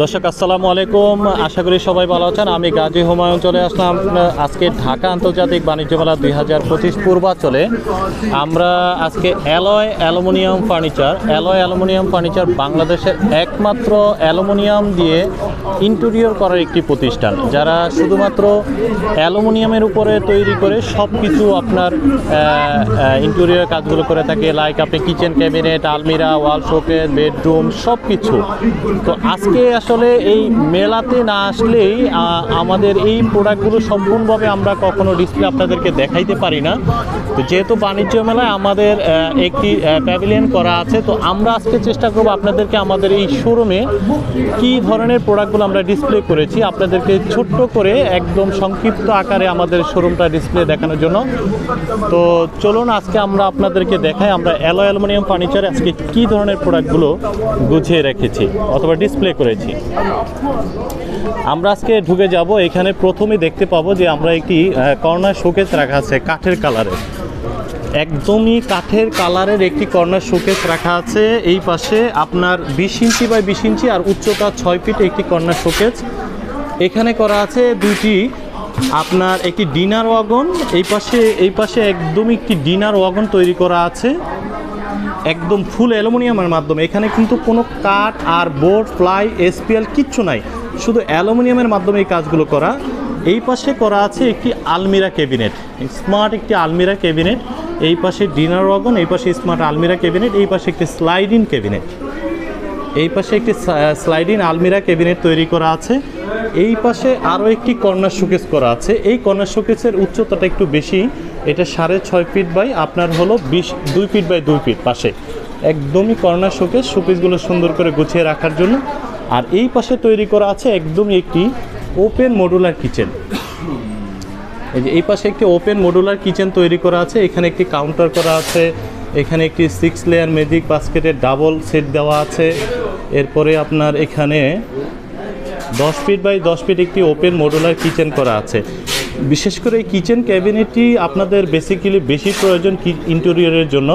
দর্শক আসসালামু আলাইকুম, আশা করি সবাই ভালো আছেন। আমি গাজী হুমায়ুন চলে আসলাম আজকে ঢাকা আন্তর্জাতিক বাণিজ্য মেলা 2025 পূর্বাচলে। আমরা আজকে অ্যালয় অ্যালুমিনিয়াম ফার্নিচার বাংলাদেশের একমাত্র অ্যালুমিনিয়াম দিয়ে ইন্টেরিয়র করার একটি প্রতিষ্ঠান, যারা শুধুমাত্র অ্যালুমিনিয়ামের উপরে তৈরি করে সব কিছু আপনার ইন্টেরিয়র কাজগুলো করে থাকে। লাইক আপনি কিচেন ক্যাবিনেট, আলমিরা, ওয়াল শোকেস, বেডরুম সব কিছু। তো আজকে আসলে এই মেলাতে না আসলেই আমাদের এই প্রোডাক্টগুলো সম্পূর্ণভাবে আমরা কখনো ডিসপ্লে আপনাদেরকে দেখাইতে পারি না। তো যেহেতু বাণিজ্য মেলায় আমাদের একটি প্যাভিলিয়ন করা আছে, তো আমরা আজকে চেষ্টা করব আপনাদেরকে আমাদের এই শোরুমে কী ধরনের প্রোডাক্টগুলো আমরা ডিসপ্লে করেছি আপনাদেরকে ছোট্ট করে একদম সংক্ষিপ্ত আকারে আমাদের শোরুমটা ডিসপ্লে দেখানোর জন্য। তো চলুন আজকে আমরা আপনাদেরকে দেখাই আমরা অ্যালয় অ্যালুমিনিয়াম ফার্নিচারে আজকে কী ধরনের প্রোডাক্টগুলো গুছিয়ে রেখেছি অথবা ডিসপ্লে করেছি। আমরা আজকে ঢুকে যাব, এখানে প্রথমেই দেখতে পাবো যে আমরা একটি কর্নার শোকেস রাখা আছে কাঠের কালারের, একদমই কাঠের কালারের একটি কর্নার শোকেস রাখা আছে। এই পাশে আপনার 20 ইঞ্চি বাই 20 ইঞ্চি আর উচ্চতা 6 ফিট একটি কর্নার শোকেস। এখানে করা আছে দুইটি আপনার একটি ডিনার ওয়াগন, এই পাশে একদমই একটি ডিনার ওয়াগন তৈরি করা আছে একদম ফুল অ্যালুমিনিয়ামের মাধ্যমে। এখানে কিন্তু কোনো কাঠ আর বোর্ড, প্লাই, এসপিএল কিচ্ছু নাই, শুধু অ্যালুমিনিয়ামের মাধ্যমে এই কাজগুলো করা। এই পাশে করা আছে একটি আলমিরা ক্যাবিনেট, স্মার্ট একটি আলমিরা ক্যাবিনেট। এই পাশে ডিনার ওয়াগন, এই পাশে স্মার্ট আলমিরা ক্যাবিনেট, এই পাশে একটি স্লাইডিং ক্যাবিনেট, এই পাশে একটি স্লাইডিং আলমিরা ক্যাবিনেট তৈরি করা আছে। এই পাশে আরও একটি কর্নার শোকেস করা আছে। এই কর্নার শোকেসের উচ্চতাটা একটু বেশি, এটা 6.5 ফিট বাই আপনার হলো 2 ফিট বাই 2 ফিট পাশে একদমই কর্নার শোকেসগুলো সুন্দর করে গুছিয়ে রাখার জন্য। আর এই পাশে তৈরি করা আছে একদমই একটি ওপেন মডুলার কিচেন। এই যে এই পাশে একটি ওপেন মডুলার কিচেন তৈরি করা আছে। এখানে একটি কাউন্টার করা আছে, এখানে একটি 6 লেয়ার ম্যাজিক বাস্কেটের ডাবল সেট দেওয়া আছে। এরপরে আপনার এখানে 10 ফিট বাই 10 ফিট একটি ওপেন মডুলার কিচেন করা আছে। বিশেষ করে এই কিচেন ক্যাবিনেটটি আপনাদের বেসিক্যালি বেশি প্রয়োজন ইন্টেরিয়রের জন্য,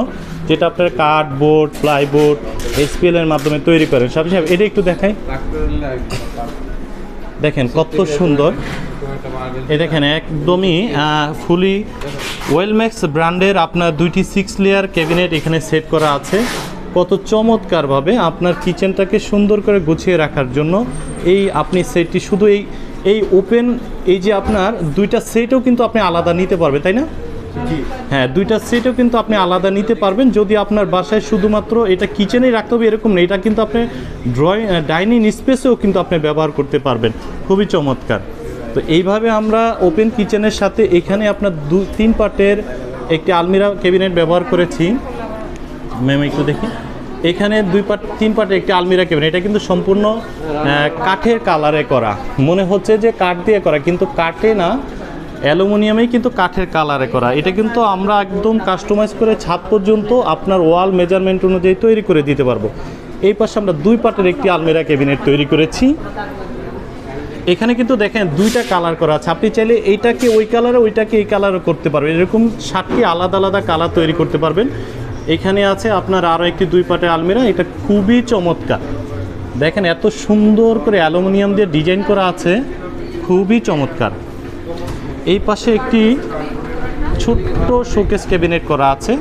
যেটা আপনার কাঠ, বোর্ড, প্লাইবোর্ড, এসপিএল এর মাধ্যমে তৈরি করেন। সাথে সাথে এটা একটু দেখাই, দেখেন কত সুন্দর। এই দেখেন একদমই ফুলি ওয়েলম্যাক্স ব্র্যান্ডের আপনার দুইটি 6 লেয়ার ক্যাবিনেট এখানে সেট করা আছে। কত চমৎকারভাবে আপনার কিচেনটাকে সুন্দর করে গুছিয়ে রাখার জন্য এই আপনি সেটটি শুধু এই ওপেন, এই যে আপনার দুইটা সেটও কিন্তু আপনি আলাদা নিতে পারবেন, তাই না? হ্যাঁ, দুইটা সেটও কিন্তু আপনি আলাদা নিতে পারবেন। যদি আপনার বাসায় শুধুমাত্র এটা কিচেনেই রাখতে হবে এরকম নেই, এটা কিন্তু আপনি ডাইনিং স্পেসেও কিন্তু আপনি ব্যবহার করতে পারবেন। খুবই চমৎকার। তো এইভাবে আমরা ওপেন কিচেনের সাথে এখানে আপনার 3 পার্টের একটি আলমিরা ক্যাবিনেট ব্যবহার করেছি। ম্যাম একটু দেখি, এখানে 3 পার্টের একটি আলমিরা ক্যাবিনেট, এটা কিন্তু সম্পূর্ণ কাঠের কালারে করা, মনে হচ্ছে যে কাঠ দিয়ে করা, কিন্তু কাঠে না, অ্যালুমিনিয়ামেই কিন্তু কাঠের কালারে করা। এটা কিন্তু আমরা একদম কাস্টমাইজ করে ছাদ পর্যন্ত আপনার ওয়াল মেজারমেন্ট অনুযায়ী তৈরি করে দিতে পারবো। এই পাশে আমরা 2 পার্টের একটি আলমিরা ক্যাবিনেট তৈরি করেছি। এখানে কিন্তু দেখেন 2টা কালার করা আছে, আপনি চাইলে এইটাকে ওই কালারে, ওইটাকে এই কালারও করতে পারবেন। এরকম 7টি আলাদা আলাদা কালার তৈরি করতে পারবেন। এখানে আছে আপনার আরও একটি 2 পার্টের আলমিরা, এটা খুবই চমৎকার। দেখেন এত সুন্দর করে অ্যালুমিনিয়াম দিয়ে ডিজাইন করা আছে, খুবই চমৎকার। এই পাশে একটি ছোট্ট শোকেস ক্যাবিনেট করা আছে,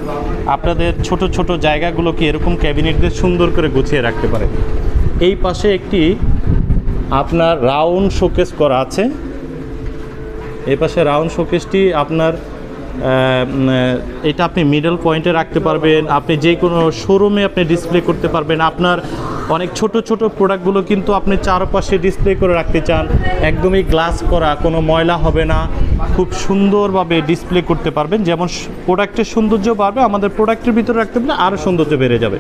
আপনাদের ছোট ছোট জায়গাগুলোকে এরকম ক্যাবিনেট দিয়ে সুন্দর করে গুছিয়ে রাখতে পারে। এই পাশে একটি আপনার রাউন্ড শোকেস করা আছে। এই পাশে রাউন্ড শোকেসটি আপনার এটা আপনি মিডল পয়েন্টে রাখতে পারবেন, আপনি যে কোনো শোরুমে আপনি ডিসপ্লে করতে পারবেন। আপনার অনেক ছোট ছোট প্রোডাক্টগুলো কিন্তু আপনি চারপাশে ডিসপ্লে করে রাখতে চান, একদমই গ্লাস করা, কোনো ময়লা হবে না, খুব সুন্দরভাবে ডিসপ্লে করতে পারবেন। যেমন প্রোডাক্টের সৌন্দর্য বাড়বে, আমাদের প্রোডাক্টের ভিতরে রাখতে পারলে আরও সৌন্দর্য বেড়ে যাবে।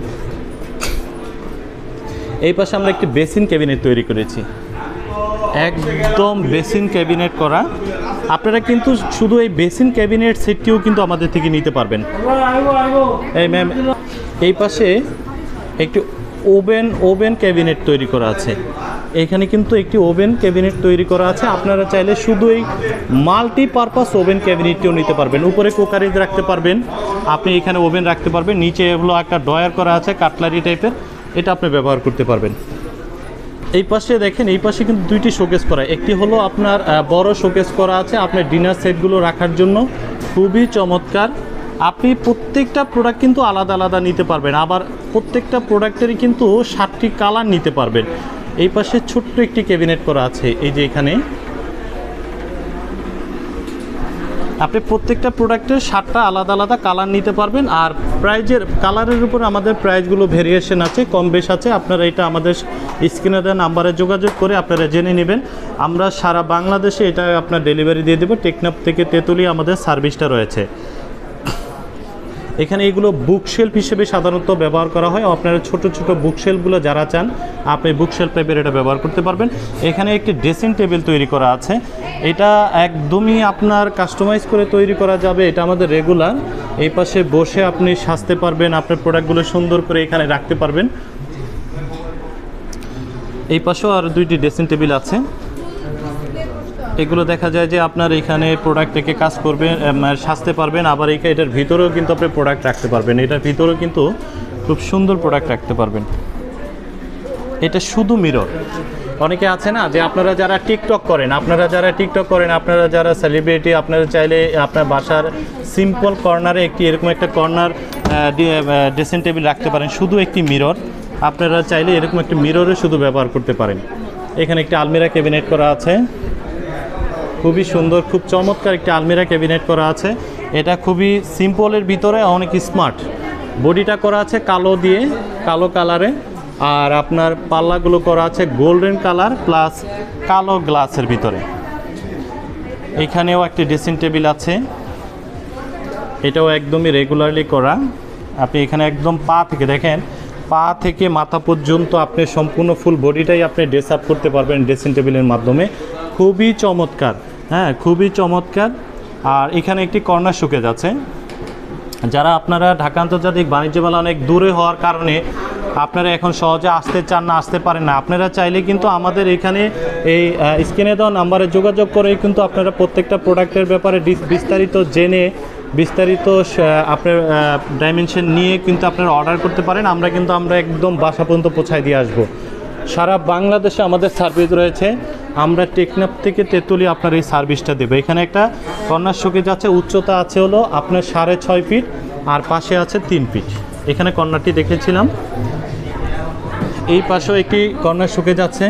এই পাশে আমরা একটি বেসিন ক্যাবিনেট তৈরি করেছি, একদম বেসিন ক্যাবিনেট করা। আপনারা কিন্তু শুধু এই বেসিন ক্যাবিনেট সেটটিও কিন্তু আমাদের থেকে নিতে পারবেন। এই ম্যাম, এই পাশে একটি ওভেন ক্যাবিনেট তৈরি করা আছে। এখানে কিন্তু একটি ওভেন ক্যাবিনেট তৈরি করা আছে। আপনারা চাইলে শুধু এই মাল্টিপারপাস ওভেন ক্যাবিনেটটিও নিতে পারবেন। উপরে কুকারিজ রাখতে পারবেন, আপনি এখানে ওভেন রাখতে পারবেন, নিচে এগুলো একটা ড্রয়ার করা আছে কাটলারি টাইপের, এটা আপনি ব্যবহার করতে পারবেন। এই পাশে দেখেন, এই পাশে কিন্তু দুইটি শোকেস করা, একটি হলো আপনার বড় শোকেস করা আছে আপনার ডিনার সেটগুলো রাখার জন্য, খুবই চমৎকার। আপনি প্রত্যেকটা প্রোডাক্ট কিন্তু আলাদা আলাদা নিতে পারবেন, আবার প্রত্যেকটা প্রোডাক্টেরই কিন্তু 7টি কালার নিতে পারবেন। এই পাশে ছোট্ট একটি ক্যাবিনেট করা আছে, এই যে এখানে আপনি প্রত্যেকটা প্রোডাক্টের 7টা আলাদা আলাদা কালার নিতে পারবেন। আর প্রাইজের কালারের উপর আমাদের প্রাইসগুলো ভেরিয়েশন আছে, কম বেশ আছে। আপনারা এটা আমাদের স্ক্রিনে দেওয়া নাম্বারে যোগাযোগ করে আপনারা জেনে নেবেন। আমরা সারা বাংলাদেশে এটা আপনার ডেলিভারি দিয়ে দেবো। টেকনাফ থেকে তেঁতুলিয়া আমাদের সার্ভিসটা রয়েছে। এখানে এগুলো বুকশেলফ হিসেবে সাধারণত ব্যবহার করা হয়। আপনারা ছোট ছোট বুকশেলফগুলো যারা চান, আপনি বুকশেলফ টাইপের এটা ব্যবহার করতে পারবেন। এখানে একটি ড্রেসিং টেবিল তৈরি করা আছে, এটা একদমই আপনার কাস্টমাইজ করে তৈরি করা যাবে। এটা আমাদের রেগুলার। এই পাশে বসে আপনি সাজতে পারবেন, আপনার প্রোডাক্টগুলো সুন্দর করে এখানে রাখতে পারবেন। এই পাশেও আর দুইটি ড্রেসিং টেবিল আছে, এগুলো দেখা যায় যে আপনার এখানে প্রোডাক্ট থেকে কাজ করবেন, সাজতে পারবেন। আবার এটার ভিতরেও কিন্তু আপনি প্রোডাক্ট রাখতে পারবেন, এটার ভিতরেও কিন্তু খুব সুন্দর প্রোডাক্ট রাখতে পারবেন। এটা শুধু মিরর। অনেকে আছে না যে আপনারা যারা টিকটক করেন, আপনারা যারা সেলিব্রিটি, আপনারা চাইলে আপনার বাসার সিম্পল কর্নারে এরকম একটা কর্নার ড্রেসিং টেবিল রাখতে পারেন, শুধু একটি মিরর। আপনারা চাইলে এরকম একটি মিররে শুধু ব্যবহার করতে পারেন। এখানে একটি আলমিরা ক্যাবিনেট করা আছে, খুবই সুন্দর, খুব চমৎকার একটি আলমিরা ক্যাবিনেট করা আছে। এটা খুবই সিম্পলের ভিতরে অনেক স্মার্ট। বডিটা করা আছে কালো দিয়ে, কালো কালারে, আর আপনার পাল্লাগুলো করা আছে গোল্ডেন কালার প্লাস কালো গ্লাসের ভিতরে। এখানেও একটি ড্রেসিং টেবিল আছে, এটাও একদমই রেগুলারলি করা। আপনি এখানে একদম পা থেকে দেখেন, পা থেকে মাথা পর্যন্ত আপনি সম্পূর্ণ ফুল বডিটাই আপনি ড্রেস আপ করতে পারবেন ড্রেসিং টেবিলের মাধ্যমে। খুবই চমৎকার, হ্যাঁ খুবই চমৎকার। আর এখানে একটি কর্নার শোকেস আছে। যারা আপনারা ঢাকা আন্তর্জাতিক বাণিজ্য মেলা অনেক দূরে হওয়ার কারণে আপনারা এখন সহজে আসতে চান না, আসতে পারেন না, আপনারা চাইলে কিন্তু আমাদের এখানে এই স্ক্রিনে দেওয়া নাম্বারে যোগাযোগ করে কিন্তু আপনারা প্রত্যেকটা প্রোডাক্টের ব্যাপারে বিস্তারিত জেনে, বিস্তারিত আপনার ডাইমেনশন নিয়ে কিন্তু আপনারা অর্ডার করতে পারেন। আমরা একদম বাসা পর্যন্ত পৌঁছায় দিয়ে আসবো। সারা বাংলাদেশে আমাদের সার্ভিস রয়েছে। আমরা টেকনাফ থেকে তেঁতুলিয়া আপনার এই সার্ভিসটা দেবো। এখানে একটা কর্নার শোকেস আছে, উচ্চতা আছে হলো আপনার 6.5 ফিট আর পাশে আছে 3 ফিট। এখানে কর্নারটি দেখেছিলাম। এই পাশেও একটি কর্নার শোকেস আছে,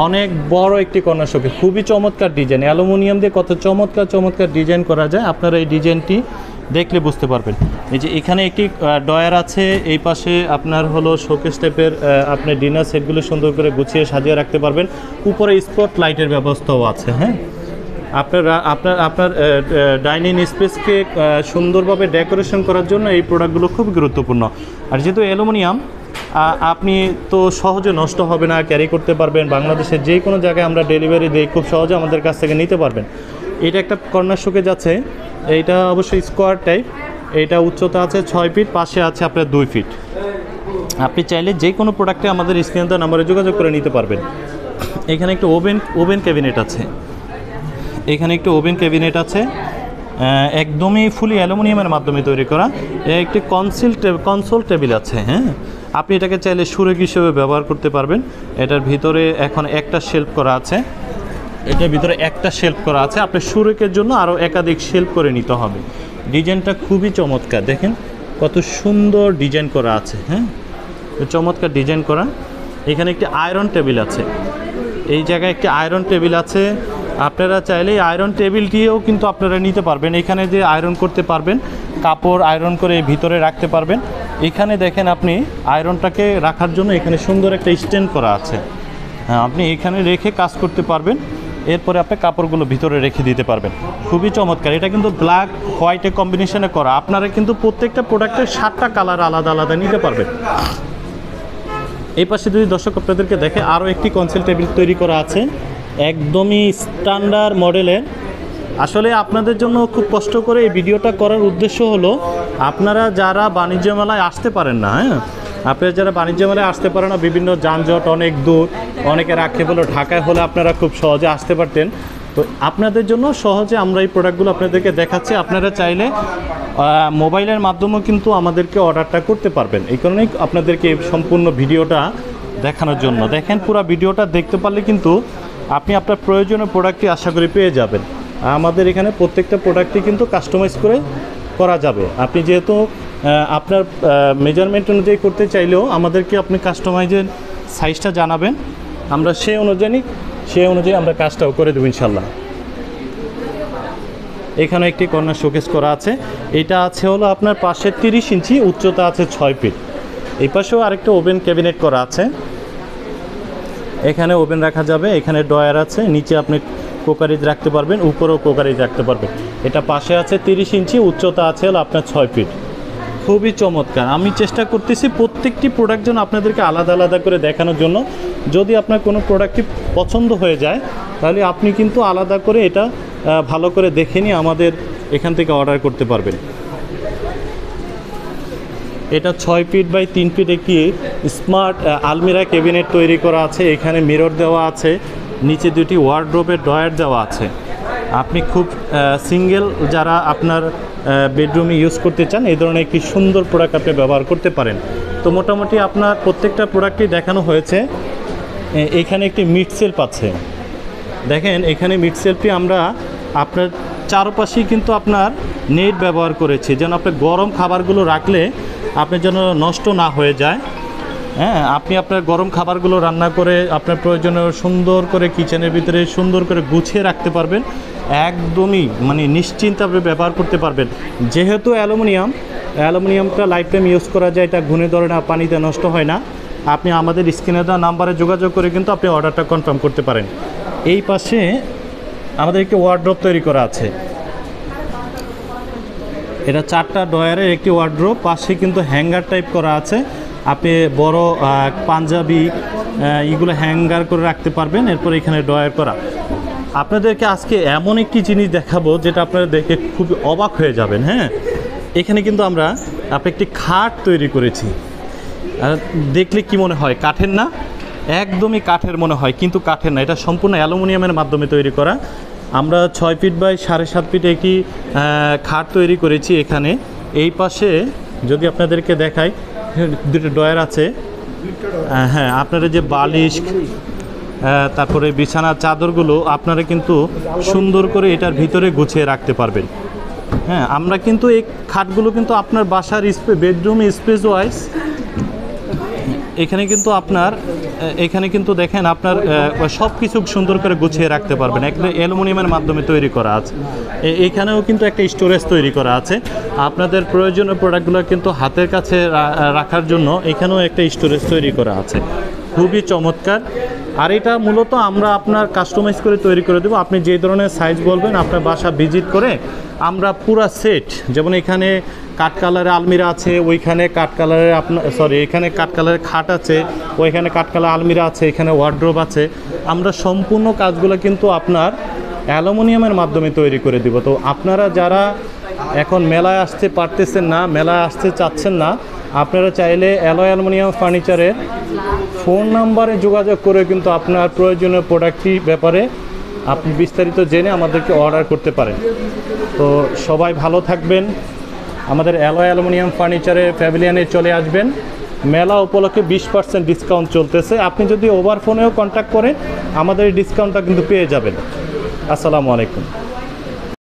অনেক বড় একটি কর্নার শোকেস, খুবই চমৎকার ডিজাইন। অ্যালুমিনিয়াম দিয়ে কত চমৎকার ডিজাইন করা যায়, আপনারা এই ডিজাইনটি দেখলে বুঝতে পারবেন। এই যে এখানে একটি ডয়ার আছে, এই পাশে আপনার হলো শোকেস টাইপের আপনি ডিনার সেটগুলো সুন্দর করে গুছিয়ে সাজিয়ে রাখতে পারবেন। উপরে স্পট লাইটের ব্যবস্থাও আছে। হ্যাঁ, আপনার ডাইনিং স্পেসকে সুন্দরভাবে ডেকোরেশন করার জন্য এই প্রোডাক্টগুলো খুব গুরুত্বপূর্ণ। আর যেহেতু অ্যালুমিনিয়াম, আপনি তো সহজে নষ্ট হবে না, ক্যারি করতে পারবেন। বাংলাদেশের যে কোনো জায়গায় আমরা ডেলিভারি দিই, খুব সহজে আমাদের কাছ থেকে নিতে পারবেন। এটা একটা কর্নার শোকেস আছে, এইটা অবশ্যই স্কোয়ার টাইপ। এইটা উচ্চতা আছে 6 ফিট, পাশে আছে আপনার 2 ফিট। আপনি চাইলে যে কোনো প্রোডাক্টে আমাদের স্ক্রিনে দেওয়া নাম্বারে যোগাযোগ করে নিতে পারবেন। এখানে একটা ওভেন ক্যাবিনেট আছে, একদমই ফুলি অ্যালুমিনিয়ামের মাধ্যমে তৈরি করা। একটি কনসোল টেবিল আছে। হ্যাঁ, আপনি এটাকে চাইলে সুরেক হিসেবে ব্যবহার করতে পারবেন। এটার ভিতরে এখন একটা শেলফ করা আছে, আপনি সুরেকের জন্য আরও একাধিক শেলফ করে নিতে হবে। ডিজাইনটা খুবই চমৎকার, দেখেন কত সুন্দর ডিজাইন করা আছে। হ্যাঁ, চমৎকার ডিজাইন করা। এখানে একটি আয়রন টেবিল আছে, এই জায়গায় একটি আয়রন টেবিল আছে। আপনারা চাইলে আয়রন টেবিলটিও কিন্তু আপনারা নিতে পারবেন। এখানে যে আয়রন করতে পারবেন, কাপড় আয়রন করে ভিতরে রাখতে পারবেন। এখানে দেখেন আপনি আয়রনটাকে রাখার জন্য এখানে সুন্দর একটা স্ট্যান্ড করা আছে। হ্যাঁ, আপনি এখানে রেখে কাজ করতে পারবেন। এরপরে আপনি কাপড়গুলো ভিতরে রেখে দিতে পারবেন। খুবই চমৎকার। এটা কিন্তু ব্ল্যাক হোয়াইটের কম্বিনেশনে করা। আপনারা কিন্তু প্রত্যেকটা প্রোডাক্টের 7টা কালার আলাদা আলাদা নিতে পারবেন। এই পাশে যদি দর্শক আপনাদেরকে দেখে, আরও একটি কনসোল টেবিল তৈরি করা আছে, একদমই স্ট্যান্ডার্ড মডেলের। আসলে আপনাদের জন্য খুব কষ্ট করে এই ভিডিওটা করার উদ্দেশ্য হলো, আপনারা যারা বাণিজ্য মেলায় আসতে পারেন না, বিভিন্ন যানজট, অনেক দূর, অনেকের আক্ষেপ হলো ঢাকায় হলে আপনারা খুব সহজে আসতে পারতেন। তো আপনাদের জন্য সহজে আমরা এই প্রোডাক্টগুলো আপনাদেরকে দেখাচ্ছি। আপনারা চাইলে মোবাইলের মাধ্যমেও কিন্তু আমাদেরকে অর্ডারটা করতে পারবেন। এই কারণেই আপনাদেরকে সম্পূর্ণ ভিডিওটা দেখানোর জন্য। দেখেন পুরো ভিডিওটা দেখতে পারলে কিন্তু আপনি আপনার প্রয়োজনীয় প্রোডাক্টটি আশা করি পেয়ে যাবেন। আমাদের এখানে প্রত্যেকটা প্রোডাক্টই কিন্তু কাস্টমাইজ করে করা যাবে। আপনি যেহেতু আপনার মেজারমেন্ট অনুযায়ী করতে চাইলেও আমাদেরকে আপনি কাস্টমাইজের সাইজটা জানাবেন, আমরা সেই অনুযায়ী আমরা কাজটাও করে দেবো ইনশাল্লাহ। এখানে একটি কর্নার শোকেস করা আছে, এটা আছে হলো আপনার পাশে 30 ইঞ্চি, উচ্চতা আছে 6 ফিট। এই পাশেও আরেকটা ওভেন ক্যাবিনেট করা আছে, এখানে ওভেন রাখা যাবে, এখানে ড্রয়ার আছে, নিচে আপনি কোকারিজ রাখতে পারবেন, উপরেও কোকারিজ রাখতে পারবেন। এটা পাশে আছে 30 ইঞ্চি, উচ্চতা আছে হলো আপনার 6 ফিট। খুবই চমৎকার। আমি চেষ্টা করতেছি প্রত্যেকটি প্রোডাক্ট যেন আপনাদেরকে আলাদা আলাদা করে দেখানোর জন্য। যদি আপনার কোনো প্রোডাক্টটি পছন্দ হয়ে যায় তাহলে আপনি কিন্তু আলাদা করে এটা ভালো করে দেখে নিয়ে আমাদের এখান থেকে অর্ডার করতে পারবেন। এটা 6 ফিট বাই 3 ফিট একটি স্মার্ট আলমিরা ক্যাবিনেট তৈরি করা আছে। এখানে মিরর দেওয়া আছে, নিচে দুটি ওয়ার্ডরোবের ড্রয়ার দেওয়া আছে। আপনি খুব সিঙ্গেল যারা আপনার বেডরুমে ইউজ করতে চান এই ধরনের একটি সুন্দর প্রোডাক্ট আপনি ব্যবহার করতে পারেন। তো মোটামুটি আপনার প্রত্যেকটা প্রোডাক্টই দেখানো হয়েছে। এখানে একটি মিড সেলফ আছে, দেখেন এখানে মিড সেলফটি আমরা আপনার চারপাশেই কিন্তু আপনার নেট ব্যবহার করেছি, যেন আপনার গরম খাবারগুলো রাখলে আপনার যেন নষ্ট না হয়ে যায়। হ্যাঁ, আপনি আপনার গরম খাবারগুলো রান্না করে আপনার প্রয়োজনীয় সুন্দর করে কিচেনের ভিতরে সুন্দর করে গুছিয়ে রাখতে পারবেন, একদমই মানে নিশ্চিন্তে আপনি ব্যবহার করতে পারবেন। যেহেতু অ্যালুমিনিয়ামটা লাইফ টাইম ইউজ করা যায়, এটা ঘুনে ধরে না, পানিতে নষ্ট হয় না। আপনি আমাদের স্ক্রিনে দেওয়া নাম্বারে যোগাযোগ করে কিন্তু আপনি অর্ডারটা কনফার্ম করতে পারেন। এই পাশে আমাদের একটি ওয়ার্ড্রোব তৈরি করা আছে, এটা 4টা ড্রয়ারের একটি ওয়ার্ড্রোব, পাশে কিন্তু হ্যাঙ্গার টাইপ করা আছে। আপনি বড় পাঞ্জাবি এগুলো হ্যাঙ্গার করে রাখতে পারবেন। এরপর এখানে ড্রয়ার করা। আপনাদেরকে আজকে এমন একটি জিনিস দেখাবো যেটা আপনারা দেখে খুব অবাক হয়ে যাবেন। হ্যাঁ, এখানে কিন্তু আমরা একটি খাট তৈরি করেছি। দেখলে কি মনে হয় কাঠের না? একদমই কাঠের মনে হয়, কিন্তু কাঠের না, এটা সম্পূর্ণ অ্যালুমিনিয়ামের মাধ্যমে তৈরি করা। আমরা 6 ফিট বাই 7.5 ফিট একটি খাট তৈরি করেছি। এখানে এই পাশে যদি আপনাদেরকে দেখাই, দুটো ড্রয়ার আছে। হ্যাঁ, আপনারা যে বালিশ তারপরে বিছানার চাদরগুলো আপনারা কিন্তু সুন্দর করে এটার ভিতরে গুছিয়ে রাখতে পারবেন। হ্যাঁ, আমরা কিন্তু এই খাটগুলো কিন্তু আপনার বাসার বেডরুম স্পেস ওয়াইজ এখানে কিন্তু দেখেন আপনার সব কিছু সুন্দর করে গুছিয়ে রাখতে পারবেন। একটা অ্যালুমিনিয়ামের মাধ্যমে তৈরি করা আছে। এখানেও কিন্তু একটা স্টোরেজ তৈরি করা আছে। আপনাদের প্রয়োজনীয় প্রোডাক্টগুলো কিন্তু হাতের কাছে রাখার জন্য এখানেও একটা স্টোরেজ তৈরি করা আছে। খুবই চমৎকার। আর এটা মূলত আমরা আপনার কাস্টমাইজ করে তৈরি করে দেবো। আপনি যে ধরনের সাইজ বলবেন আপনার বাসা ভিজিট করে আমরা পুরা সেট, যেমন এখানে কাঠ কালারের আলমিরা আছে, ওইখানে কাঠ কালারের এখানে কাঠ কালারের খাট আছে, ওইখানে কাঠ কালার আলমিরা আছে, এখানে ওয়ার্ড্রোব আছে। আমরা সম্পূর্ণ কাজগুলো কিন্তু আপনার অ্যালুমিনিয়ামের মাধ্যমে তৈরি করে দিব। তো আপনারা যারা এখন মেলায় আসতে পারতেছেন না, মেলায় আসতে চাচ্ছেন না, আপনারা চাইলে অ্যালয় অ্যালুমিনিয়াম ফার্নিচারের ফোন নাম্বারে যোগাযোগ করে কিন্তু আপনার প্রয়োজনীয় প্রোডাক্টটি ব্যাপারে আপনি বিস্তারিত জেনে আমাদেরকে অর্ডার করতে পারেন। তো সবাই ভালো থাকবেন। আমাদের অ্যালয় অ্যালুমিনিয়াম ফার্নিচারে প্যাভিলিয়নে চলে আসবেন। মেলা উপলক্ষে 20% ডিসকাউন্ট চলতেছে। আপনি যদি ওভার ফোনেও কন্ট্যাক্ট করেন আমাদের এই ডিসকাউন্টটা কিন্তু পেয়ে যাবেন। আসসালামু আলাইকুম।